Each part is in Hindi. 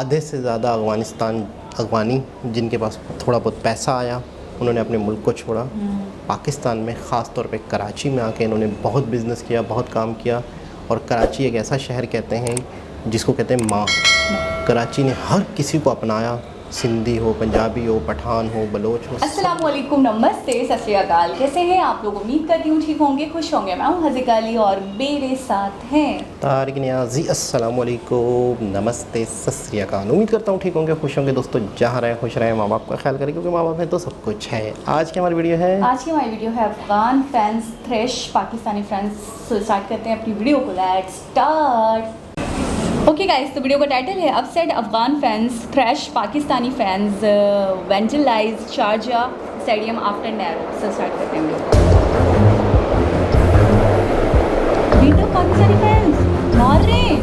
आधे से ज़्यादा अफ़गानी जिनके पास थोड़ा बहुत पैसा आया उन्होंने अपने मुल्क को छोड़ा। पाकिस्तान में ख़ास तौर पे कराची में आके इन्होंने बहुत बिज़नेस किया, बहुत काम किया। और कराची एक ऐसा शहर कहते हैं जिसको कहते हैं माँ। कराची ने हर किसी को अपनाया, सिंधी हो, पंजाबी हो, पठान हो, बलोच हो। अस्सलाम वालेकुम, नमस्ते, सत श्री अकाल। कैसे हैं आप लोग? उम्मीद करती हूँ ठीक होंगे, खुश होंगे। मैं हूँ हज़ीका अली और मेरे साथ हैं तारिक नियाज़ी। अस्सलाम वालेकुम, नमस्ते, सत श्री अकाल। उम्मीद करता हूँ ठीक होंगे, खुश होंगे। दोस्तों जहाँ रहें खुश रहें, माँ बाप का ख्याल करें क्योंकि माँ बाप है तो सब कुछ है। आज की हमारी वीडियो है Afghan fans thrash Pakistani fans. So start करते हैं अपनी वीडियो को। Let's start. ओके गाइस, तो वीडियो का टाइटल है upset Afghan fans thrash Pakistani fans vandalise Sharjah stadium after narrow. So start करते हैं वीडियो। पाकिस्तानी फैंस मार रहे हैं।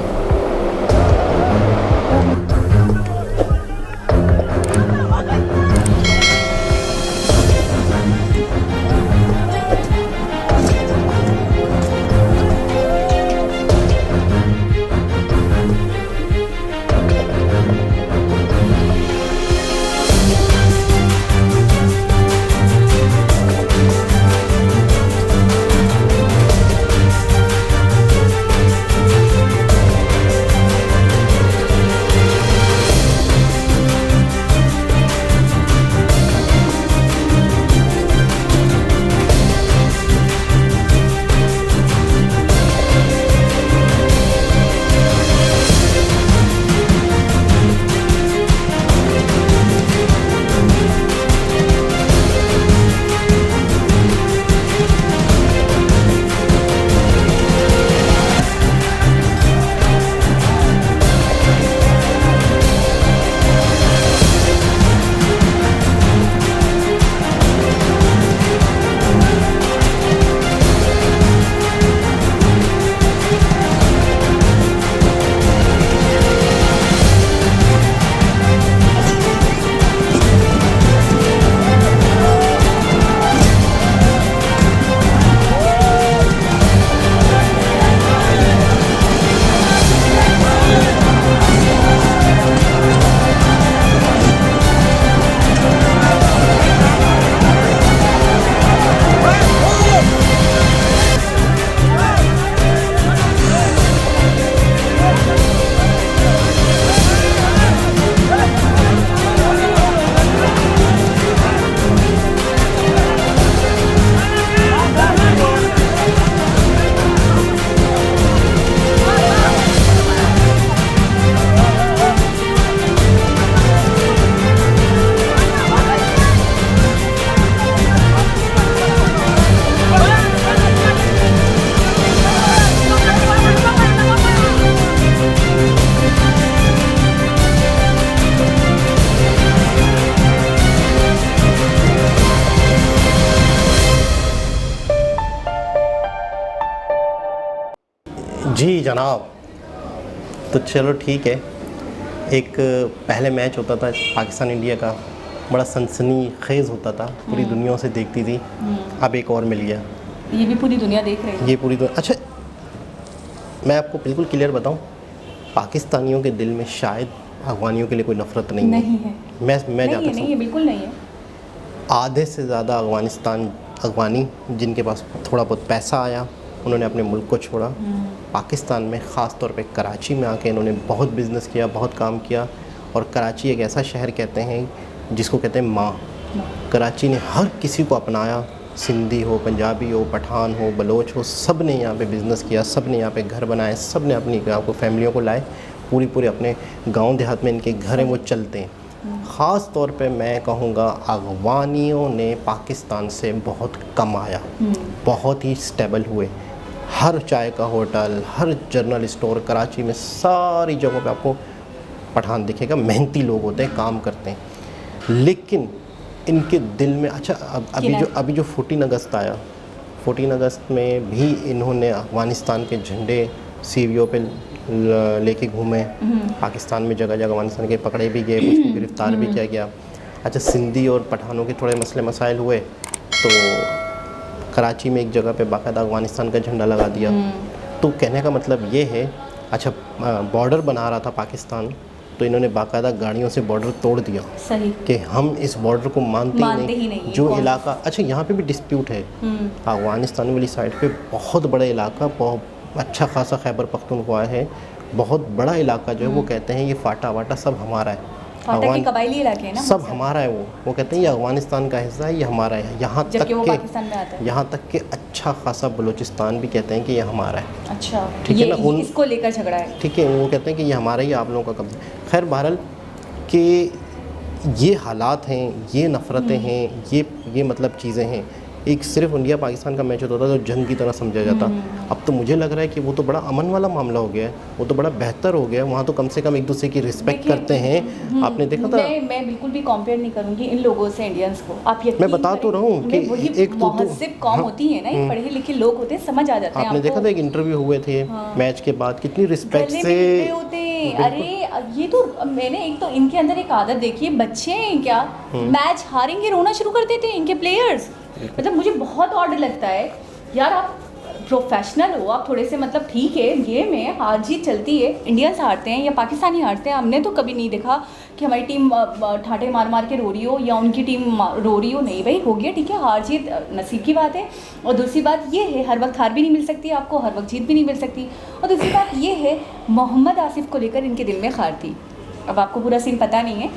जी जनाब। तो चलो ठीक है। एक पहले मैच होता था पाकिस्तान इंडिया का, बड़ा सनसनी खेज़ होता था, पूरी दुनिया से देखती थी। अब एक और मिल गया, ये भी पूरी दुनिया देख रही है। ये पूरी दुनिया। अच्छा, मैं आपको बिल्कुल क्लियर बताऊं, पाकिस्तानियों के दिल में शायद अफ़गानियों के लिए कोई नफ़रत नहीं है। मैं जाता हूँ, नहीं है, बिल्कुल नहीं है। आधे से ज़्यादा अफ़गानी जिनके पास थोड़ा बहुत पैसा आया उन्होंने अपने मुल्क को छोड़ा। पाकिस्तान में ख़ास तौर पे कराची में आके इन्होंने बहुत बिज़नेस किया, बहुत काम किया। और कराची एक ऐसा शहर कहते हैं जिसको कहते हैं माँ। कराची ने हर किसी को अपनाया, सिंधी हो, पंजाबी हो, पठान हो, बलोच हो, सब ने यहाँ पे बिज़नेस किया, सब ने यहाँ पे घर बनाए, सब ने अपनी गाँव को फैमिलियों को लाए। पूरे अपने गांव देहात में इनके घर हैं वो चलते हैं। ख़ास तौर पे मैं कहूँगा अफ़गानियों ने पाकिस्तान से बहुत कमाया, बहुत ही स्टेबल हुए। हर चाय का होटल, हर जनरल स्टोर कराची में सारी जगहों पे आपको पठान दिखेगा। मेहनती लोग होते हैं, काम करते हैं, लेकिन इनके दिल में अच्छा अभी जो 14 अगस्त आया, 14 अगस्त में भी इन्होंने अफ़गानिस्तान के झंडे सीवियों पे लेके घूमे। पाकिस्तान में जगह जगह अफ़गानिस्तान के पकड़े भी गए, कुछ को गिरफ़्तार भी किया गया। अच्छा, सिंधी और पठानों के थोड़े मसले मसाइल हुए तो कराची में एक जगह पे बाकायदा अफ़गानिस्तान का झंडा लगा दिया। तो कहने का मतलब ये है, अच्छा बॉर्डर बना रहा था पाकिस्तान, तो इन्होंने बाकायदा गाड़ियों से बॉर्डर तोड़ दिया सही कि हम इस बॉर्डर को मानते ही नहीं। जो कौन? इलाका, अच्छा यहाँ पे भी डिस्प्यूट है, अफगानिस्तान वाली साइड पे बहुत बड़ा इलाका, बहुत अच्छा खासा खैबर पख्तूनख्वा है, बहुत बड़ा इलाका जो है वो कहते हैं ये फाटा वाटा सब हमारा है, फाटा के कबायली इलाके हैं ना, सब हमारा है। वो कहते हैं ये अफगानिस्तान का हिस्सा है, ये हमारा है। यहाँ तक जबकि वो के पाकिस्तान में आता है। यहाँ तक के अच्छा खासा बलूचिस्तान भी कहते हैं कि ये हमारा है। अच्छा, ठीक है ना, इसको लेकर झगड़ा है। ठीक है, वो कहते हैं कि ये हमारा ही, आप लोगों का कब्जा। खैर बहरहाल कि ये हालात हैं, ये नफ़रतें हैं, ये मतलब चीज़ें हैं। एक सिर्फ इंडिया पाकिस्तान का मैच होता था तो जंग की तरह समझा जाता, अब तो मुझे लग रहा है कि वो तो बड़ा अमन वाला मामला हो गया है, वो तो बड़ा बेहतर हो गया है। वहाँ तो कम से कम एक दूसरे की रिस्पेक्ट करते हैं। आपने देखा था, मैं बिल्कुल भी कंपेयर नहीं करूंगी इन लोगों से, इंडियंस को। आप यकीन मैं बता तो रहा हूँ कि एक तो महज़िब कौम होती है ना, एक पढ़े लिखे लोग होते हैं, समझ आ जाते हैं। आपने देखा था एक इंटरव्यू हुए थे मैच के बाद, कितनी रिस्पेक्ट से होते हैं। अरे ये तो मैंने एक तो इनके अंदर एक आदत देखी है, बच्चे हैं क्या, मैच हारेंगे रोना शुरू कर देते हैं इनके प्लेयर्स। मतलब मुझे बहुत ऑड लगता है यार, आप प्रोफेशनल हो, आप थोड़े से मतलब ठीक है, गेम है, हार जीत चलती है, इंडियंस हारते हैं या पाकिस्तानी हारते हैं, हमने तो कभी नहीं देखा कि हमारी टीम ठाटे मार मार के रो रही हो या उनकी टीम रो रही हो। नहीं भाई, हो गया, ठीक है, हार जीत नसीब की बात है। और दूसरी बात ये है, हर वक्त हार भी नहीं मिल सकती आपको, हर वक्त जीत भी नहीं मिल सकती। और दूसरी बात ये है, मोहम्मद आसिफ को लेकर इनके दिल में खार थी। अब आपको पूरा सीन पता नहीं है,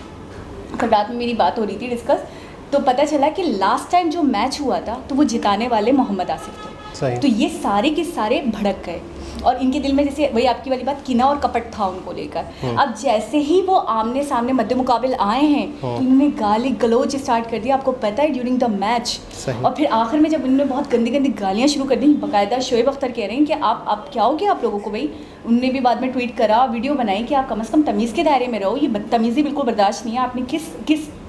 कल रात में मेरी बात हो रही थी डिस्कस, तो पता चला कि लास्ट टाइम जो मैच हुआ था तो वो जिताने वाले मोहम्मद आसिफ थे। तो ये सारे के सारे भड़क गए और इनके दिल में जैसे वही आपकी वाली बात, किना और कपट था उनको लेकर। अब जैसे ही वो आमने सामने मध्य मुकाबिल आए हैं तो इन्होंने गाली गलौज स्टार्ट कर दिया, आपको पता है, ड्यूरिंग द मैच। और फिर आखिर में जब इन्होंने बहुत गंदी गंदी गालियाँ शुरू कर दी, बाकायदा शोएब अख्तर कह रहे हैं कि आप क्या हो गया आप लोगों को भाई। उनने भी बाद में ट्वीट करा, वीडियो बनाई कि आप कम से कम तमीज़ के दायरे में रहो, ये बदतमीज़ी बिल्कुल बर्दाश्त नहीं है। आपने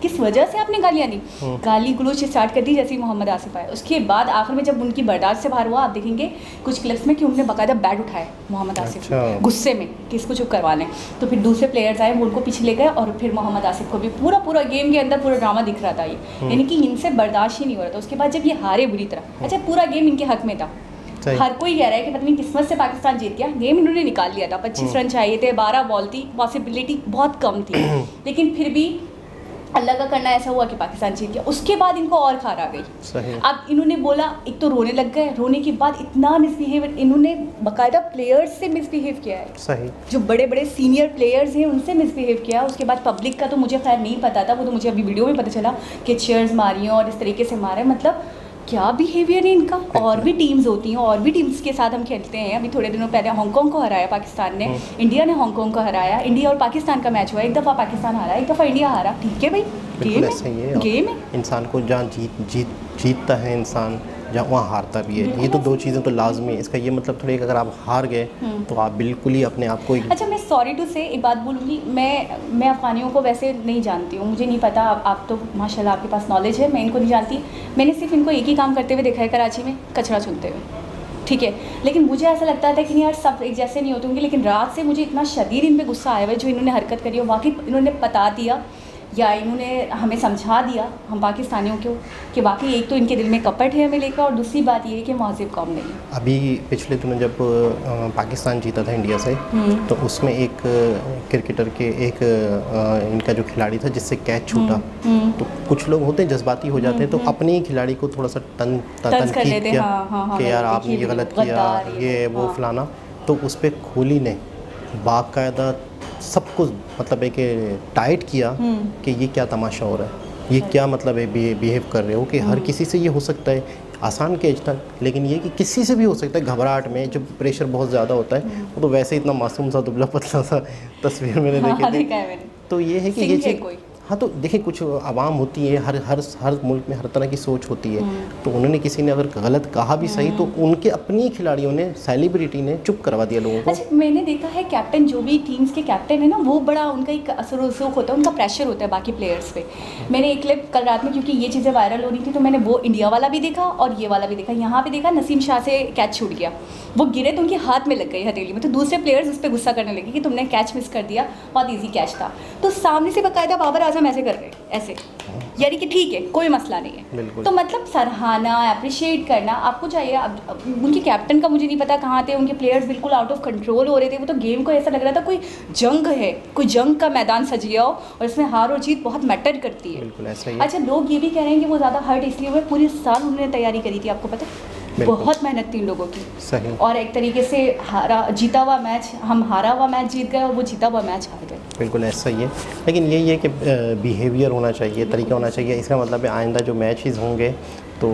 किस वजह से आपने गालियाँ दी, गाली गलोच स्टार्ट कर दी जैसे ही मोहम्मद आसिफ आए। उसके बाद आखिर में जब उनकी बर्दाश्त से बाहर हुआ, आप देखेंगे कुछ क्लिप्स में कि उन्होंने बाकायदा बैट उठाए मोहम्मद आसिफ गुस्से में कि इसको चुप करवा लें। तो फिर दूसरे प्लेयर्स आए, वो उनको पीछे ले गए और फिर मोहम्मद आसिफ को भी पूरा गेम के अंदर पूरा ड्रामा दिख रहा था ये, यानी कि इनसे बर्दाश्त ही नहीं हो रहा था। उसके बाद जब ये हारे बुरी तरह, अच्छा पूरा गेम इनके हक में था, हर कोई कह रहा है कि पता नहीं किस्मत से पाकिस्तान जीत गया, गेम इन्होंने निकाल लिया था, 25 रन चाहिए थे, 12 बॉल थी, पॉसिबिलिटी बहुत कम थी, लेकिन फिर भी अल्लाह का करना ऐसा हुआ कि पाकिस्तान जीत गया। उसके बाद इनको और खार आ गई। अब इन्होंने बोला, एक तो रोने लग गए, रोने के बाद इतना मिसबिहेव, इन्होंने बाकायदा प्लेयर्स से मिसबिहेव किया है, सही जो बड़े बड़े सीनियर प्लेयर्स हैं उनसे मिसबिहेव किया। उसके बाद पब्लिक का तो मुझे खैर नहीं पता था, वो तो मुझे अभी वीडियो में पता चला कि चेयर्स मारी और इस तरीके से मारे। मतलब क्या बिहेवियर है इनका। और भी टीम्स होती हैं, और भी टीम्स के साथ हम खेलते हैं। अभी थोड़े दिनों पहले हांगकांग को हराया पाकिस्तान ने, इंडिया ने हांगकांग को हराया, इंडिया और पाकिस्तान का मैच हुआ, एक दफ़ा पाकिस्तान हारा, एक दफ़ा इंडिया हारा, ठीक है भाई, गेम है। इंसान को जहाँ जीतता है इंसान, जहाँ वहाँ हारता भी है, ये तो दो चीज़ें तो लाजमी है। इसका ये मतलब थोड़ी अगर आप हार गए तो आप बिल्कुल ही अपने आप को अच्छा, मैं सॉरी टू से एक बात बोलूँगी, मैं अफ़गानियों को वैसे नहीं जानती हूँ, मुझे नहीं पता, आप तो माशाल्लाह आपके पास नॉलेज है, मैं इनको नहीं जानती। मैंने सिर्फ इनको एक ही काम करते हुए देखा है कराची में, कचरा चुनते हुए, ठीक है। लेकिन मुझे ऐसा लगता था कि नहीं यार सब एक जैसे नहीं होते होंगे, लेकिन रात से मुझे इतना शदीद इन पर गुस्सा आया हुआ है जो इन्होंने हरकत करी और वाकई इन्होंने बता दिया या इन्होंने हमें समझा दिया हम पाकिस्तानियों को कि वाकई एक तो इनके दिल में कपट है हमें लेकर, और दूसरी बात ये है कि महज़िब कौम नहीं है। अभी पिछले दिनों जब पाकिस्तान जीता था इंडिया से, तो उसमें एक क्रिकेटर के एक इनका जो खिलाड़ी था जिससे कैच छूटा, तो कुछ लोग होते हैं जज्बाती हो जाते हैं, तो अपने ही खिलाड़ी को थोड़ा सा तनकीद किया कि यार आपने ये गलत किया, ये वो फलाना। तो उस पर कोहली ने बाकायदा सब कुछ मतलब है कि टाइट किया कि ये क्या तमाशा हो रहा है, ये क्या मतलब है बिहेव कर रहे हो, कि हर किसी से ये हो सकता है, आसान कैच था, लेकिन ये कि किसी से भी हो सकता है। घबराहट में जब प्रेशर बहुत ज़्यादा होता है, वो तो वैसे इतना मासूम सा दुबला पतला सा तस्वीर मैंने देखी थी। तो ये है कि ये चीज़, हाँ तो देखिए कुछ आवाम होती है, हर मुल्क में हर तरह की सोच होती है, तो उन्होंने किसी ने अगर गलत कहा भी सही, तो उनके अपनी खिलाड़ियों ने, सेलिब्रिटी ने चुप करवा दिया लोगों को। अच्छा, मैंने देखा है कैप्टन, जो भी टीम्स के कैप्टन है ना, वो बड़ा उनका एक असर रसूख होता है, उनका प्रेशर होता है बाकी प्लेयर्स पे। मैंने एक क्लिप कल रात में, क्योंकि ये चीज़ें वायरल हो रही थी, तो मैंने वो इंडिया वाला भी देखा और ये वाला भी देखा। यहाँ पे देखा नसीम शाह से कैच छूट गया, वो गिरे तो उनके हाथ में लग गई हथेली में, तो दूसरे प्लेयर्स उस पर गुस्सा करने लगे कि तुमने कैच मिस कर दिया, बहुत ईजी कैच था। तो सामने से बाकायदा बाबर आजम ऐसे कर रहे ऐसे, यानी कि ठीक है कोई मसला नहीं है। बिल्कुल। तो मतलब सराहना, अप्रिशिएट करना आपको चाहिए। अब उनके कैप्टन का मुझे नहीं पता कहाँ थे, उनके प्लेयर्स बिल्कुल आउट ऑफ कंट्रोल हो रहे थे। वो तो गेम को ऐसा लग रहा था कोई जंग है, कोई जंग का मैदान सज गया हो और इसमें हार और जीत बहुत मैटर करती है। बिल्कुल ऐसा ही है। अच्छा, लोग ये भी कह रहे हैं कि वो ज़्यादा हर्ट इसलिए हुए, पूरे साल उन्होंने तैयारी करी थी, आपको पता है, बिल्कुल। बहुत मेहनत थी इन लोगों की। सही। और एक तरीके से जीता हुआ मैच, हम हारा हुआ मैच जीत गए और वो जीता हुआ मैच हार गए। बिल्कुल ऐसा ही है, लेकिन यही है कि बिहेवियर होना चाहिए, तरीका होना चाहिए। इसका मतलब है आइंदा जो मैचेस होंगे तो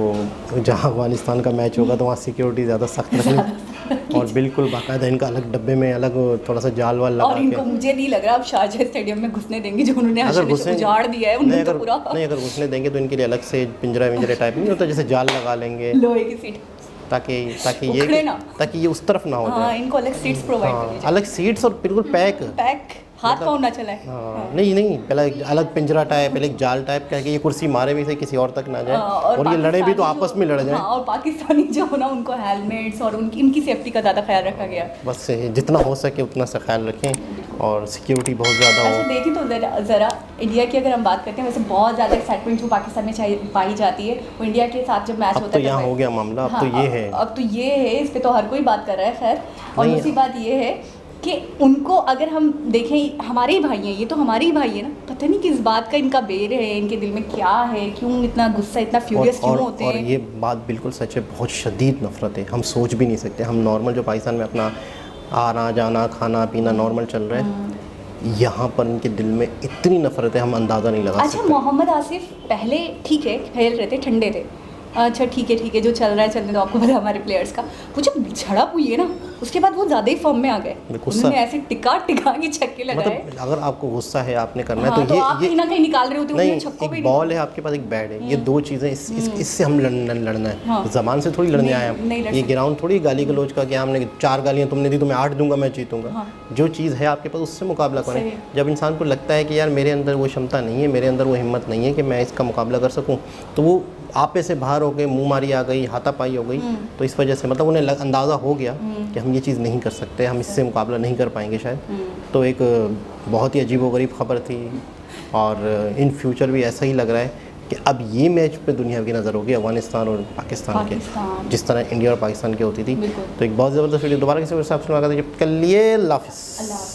जहाँ अफगानिस्तान का मैच होगा तो वहाँ सिक्योरिटी ज़्यादा सख्त रखनी और बिल्कुल बाकायदा इनका अलग डब्बे में अलग थोड़ा सा जाल वाल लगा और इनको के। मुझे नहीं लग रहा अब शारजाह स्टेडियम में घुसने देंगे, जो उन्होंने उजाड़ दिया है उन्होंने तो पूरा। नहीं, अगर घुसने देंगे तो इनके लिए अलग से पिंजरे टाइप नहीं होता, जैसे जाल लगा लेंगे लोहे की सीट, ताकि ये उस तरफ ना हो हाँ, जाए। इनको अलग सीट्स प्रोवाइड हाँ, करनी अलग सीट्स और बिल्कुल पैक। हाथ पाँव ना चलाए। हाँ, नहीं पहले एक अलग पिंजरा टाइप, पहले एक जाल टाइप का, कि ये कुर्सी मारे भी से किसी और तक ना जाए और ये लड़े भी तो आपस में लड़ जाए। हाँ, और पाकिस्तानी जो हो ना उनको हेलमेट्स और इनकी सेफ्टी का ज़्यादा ख्याल रखा गया। बस जितना हो सके उतना सा ख्याल रखें और सिक्योरिटी बहुत ज़्यादा हो। अच्छा, देखिए तो ज़रा इंडिया की अगर हम बात करते हैं, वैसे बहुत ज़्यादा एक्साइटमेंट जो पाकिस्तान में पाई जाती है वो इंडिया के साथ जब मैच अब होता तो है यहाँ हो गया मामला, अब तो ये है। अब तो ये है, इस पे तो हर कोई बात कर रहा है। खैर, और नहीं, दूसरी बात ये है कि उनको अगर हम देखें, हमारे ही भाई हैं, ये तो हमारे ही भाई है ना, पता नहीं किस बात का इनका बेर है, इनके दिल में क्या है, क्यों इतना गुस्सा, इतना फ्यूरियस क्यों होते हैं। और ये बात बिल्कुल सच है, बहुत शदीद नफरत है, हम सोच भी नहीं सकते। हम नॉर्मल जो पाकिस्तान में अपना आना जाना खाना पीना नॉर्मल चल रहा है, यहाँ पर इनके दिल में इतनी नफरत है हम अंदाज़ा नहीं लगा सकते। अच्छा, मोहम्मद आसिफ पहले ठीक है खेल रहे थे, ठंडे थे, अच्छा ठीक है जो चल रहा है चलने दो, आपको पता हमारे प्लेयर्स का। वो जब झड़प हुई है ना, उसके बाद वो ज़्यादा ही फॉर्म में आ गए, उन्होंने ऐसे टिका के छक्के लगाए। मतलब अगर आपको गुस्सा है, आपने करना हाँ, है तो आप कहीं ना कहीं निकाल रहे होते, नहीं, छक्कों पे एक बॉल है आपके पास, एक बैट है, ये दो चीज़ें इससे हम लड़ना है। हाँ। ज़बान से थोड़ी लड़ने आए हम, ये ग्राउंड थोड़ी गाली गलौज का कि हमने 4 गालियाँ तुमने दी तो मैं 8 दूंगा, मैं जीतूंगा। हाँ। जो चीज़ है आपके पास उससे मुकाबला करें। जब इंसान को लगता है कि यार मेरे अंदर वो क्षमता नहीं है, मेरे अंदर वो हिम्मत नहीं है कि मैं इसका मुकाबला कर सकूँ, तो वो आपे से बाहर हो गए, मुँह मारी आ गई, हाथापाई हो गई, तो इस वजह से मतलब उन्हें अंदाज़ा हो गया कि हम ये चीज़ नहीं कर सकते, हम इससे मुकाबला नहीं कर पाएंगे शायद। तो एक बहुत ही अजीबोगरीब ख़बर थी और इन फ्यूचर भी ऐसा ही लग रहा है कि अब ये मैच पे दुनिया की नज़र होगी, अफगानिस्तान और पाकिस्तान के, जिस तरह इंडिया और पाकिस्तान की होती थी। तो एक बहुत ज़बरदस्त वीडियो दोबारा किसी के साथ सुना, जब कल लिए अल्लाह हाफ़िज़।